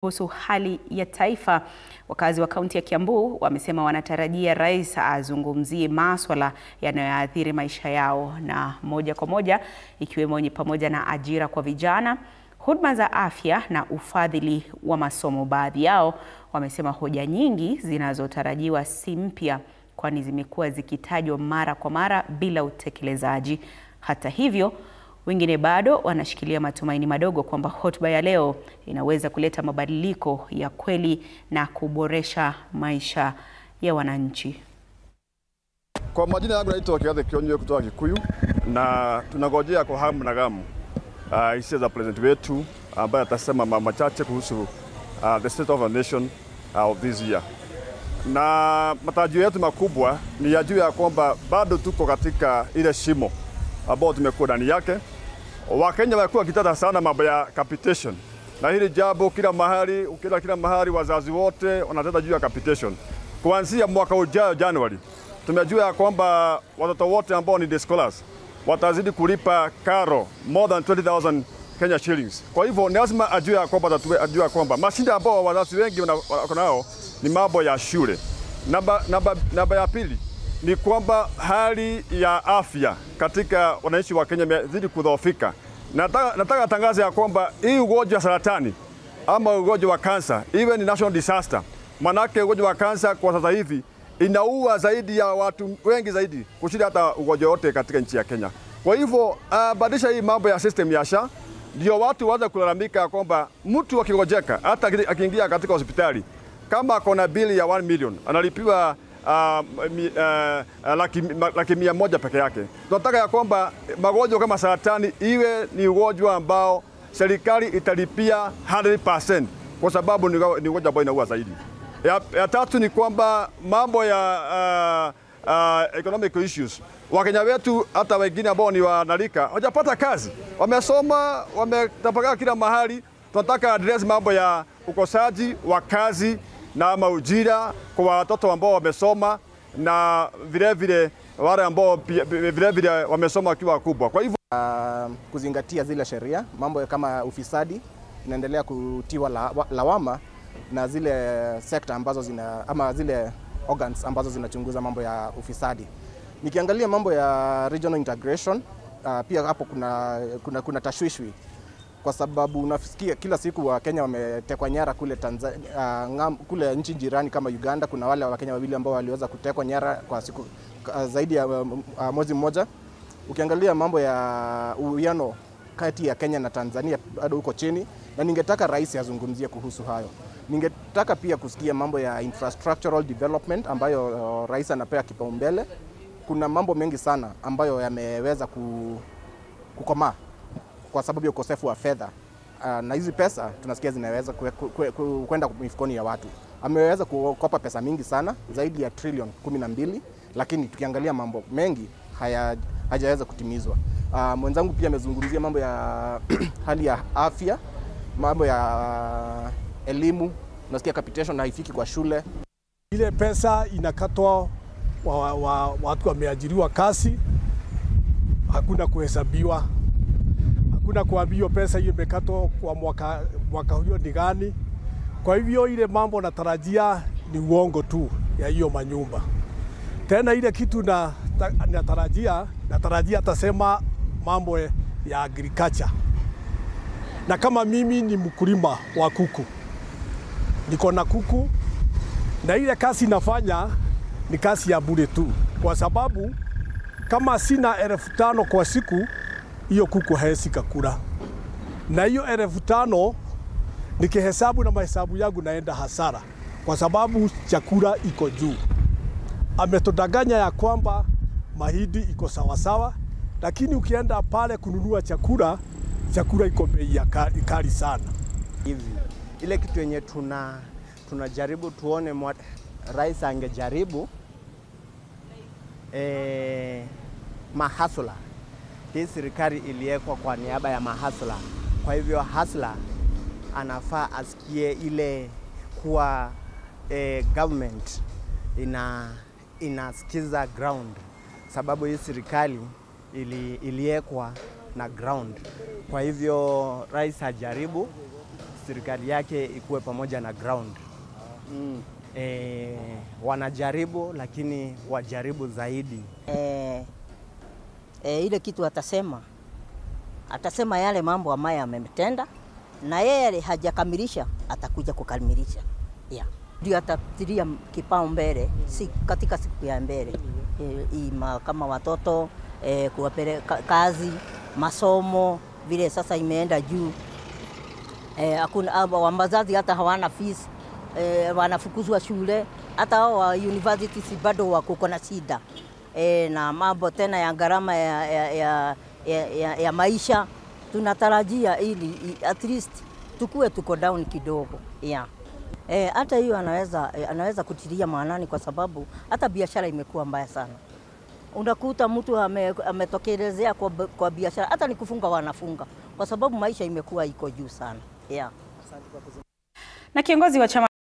Kuhusu hali ya taifa, wakazi wa kaunti ya Kiambu wamesema wanatarajia rais azungumzie masuala yanayoathiri maisha yao na moja kwa moja, ikiwemo ni pamoja na ajira kwa vijana, huduma za afya na ufadhili wa masomo. Baadhi yao wamesema hoja nyingi zinazotarajiwa si mpya, kwani zimekuwa zikitajwa mara kwa mara bila utekelezaji. Hata hivyo, wengine bado wanashikilia matumaini madogo kwamba hotuba ya leo inaweza kuleta mabadiliko ya kweli na kuboresha maisha ya wananchi. Kwa majina yangu naitwa Kiathe Kionyo kutoka Kikuyu, na tunangojea kwa hamu na gamu hisia za president wetu ambaye atasema mambo machache kuhusu the state of a nation of this year. Na matarajio yetu makubwa ni ya juu ya kwamba bado tuko katika ile shimo ambao tumekuwa ndani yake. Wakenya wamekuwa kitata sana mambo ya capitation. Na hili jambo kila mahali wazazi wote wanateta juu ya capitation. Kuanzia mwaka ujao January, tumejua ya kwamba watoto wote ambao ni day scholars watazidi kulipa karo more than 20,000 Kenya shillings. Kwa hivyo ni lazima ajue ya kwamba mashinda ambao wazazi wengi wako nao ni mambo ya shule. Namba ya pili ni kwamba hali ya afya katika wananchi wa Kenya imezidi kudhoofika. Nataka tangaza ya kwamba hii ugonjwa wa saratani ama ugonjwa wa kansa iwe ni national disaster. Manake ugonjwa wa kansa kwa sasa hivi inaua zaidi ya watu wengi zaidi kushinda hata ugonjwa wote katika nchi ya Kenya. Kwa hivyo badilisha hii mambo ya system ya SHA, ndio watu waanze kulalamika kwamba mtu akingojeka hata akiingia katika hospitali kama akona bili ya 1 million analipiwa laki 100 peke yake. Tunataka ya kwamba magonjwa kama saratani iwe ni ugonjwa ambao serikali italipia 100% kwa sababu ni ugonjwa ambao inaua zaidi. Ya tatu ni kwamba mambo ya economic issues. Wakenya wetu hata wengine ambao ni wanalika hawajapata kazi. Wamesoma, wametapakaa kila mahali. Tunataka address mambo ya ukosaji wa kazi na maujira kwa watoto ambao wamesoma na vile wale ambao vile wamesoma wakiwa wakubwa. Kwa hivyo kuzingatia zile sheria, mambo kama ufisadi inaendelea kutiwa lawama na zile sekta ambazo zile organs ambazo zinachunguza mambo ya ufisadi. Nikiangalia mambo ya regional integration, pia hapo kuna tashwishwi kwa sababu unasikia kila siku wa Kenya wametekwa nyara kule Tanzania, kule nchi jirani kama Uganda. Kuna wale wa Kenya wawili ambao waliweza kutekwa nyara kwa siku zaidi ya mwezi mmoja. Ukiangalia mambo ya uwiano kati ya Kenya na Tanzania bado uko chini, na ningetaka rais azungumzie kuhusu hayo. Ningetaka pia kusikia mambo ya infrastructural development ambayo rais anapea kipaumbele. Kuna mambo mengi sana ambayo yameweza kukomaa kwa sababu ya ukosefu wa fedha, na hizi pesa tunasikia zinaweza kwenda mifukoni ya watu. Ameweza kukopa pesa mingi sana, zaidi ya trilioni 12, lakini tukiangalia mambo mengi hajaweza kutimizwa. Mwenzangu pia amezungumzia mambo ya hali ya afya, mambo ya elimu. Unasikia capitation haifiki kwa shule. Ile pesa inakatwa watu wameajiriwa kazi, hakuna kuhesabiwa. Hakuna kuambiwa pesa hiyo imekatwa kwa mwaka huo ni gani. Kwa hivyo ile mambo natarajia ni uongo tu ya hiyo manyumba. Tena ile kitu natarajia atasema mambo ya agriculture. Na kama mimi ni mkulima wa kuku, niko na kuku, na ile kazi nafanya ni kazi ya bure tu, kwa sababu kama sina 5,000 kwa siku, hiyo kuku haezi kukula. Na hiyo 5,000 nikihesabu na mahesabu yangu naenda hasara, kwa sababu chakula iko juu. Ametudanganya ya kwamba mahindi iko sawasawa, lakini ukienda pale kununua chakula iko bei ya kali sana. Hivi ile kitu yenye tunajaribu tuone rais angejaribu mahasula. Hii serikali iliwekwa kwa niaba ya mahasla. Kwa hivyo hasla anafaa asikie ile kuwa government inasikiza ground, sababu hii serikali iliwekwa na ground. Kwa hivyo rais ajaribu serikali yake ikuwe pamoja na ground. Wanajaribu lakini wajaribu zaidi. Ile kitu atasema yale mambo ambayo ametenda, na yeye hajakamilisha atakuja kukamilisha. Ndio atatilia kipaumbele katika siku ya mbele, kama watoto kuwapeleka kazi, masomo vile sasa imeenda juu. Hakuna wazazi hata hawana fees, wanafukuzwa shule, hata hao wa university bado wako na shida. Na mambo tena ya gharama ya maisha tunatarajia ili at least tukue tuko down kidogo. Hata hiyo anaweza kutilia maanani, kwa sababu hata biashara imekuwa mbaya sana. Unakuta mtu ametokelezea kwa biashara, hata ni kufunga wanafunga, kwa sababu maisha imekuwa iko juu sana. Na kiongozi wa chama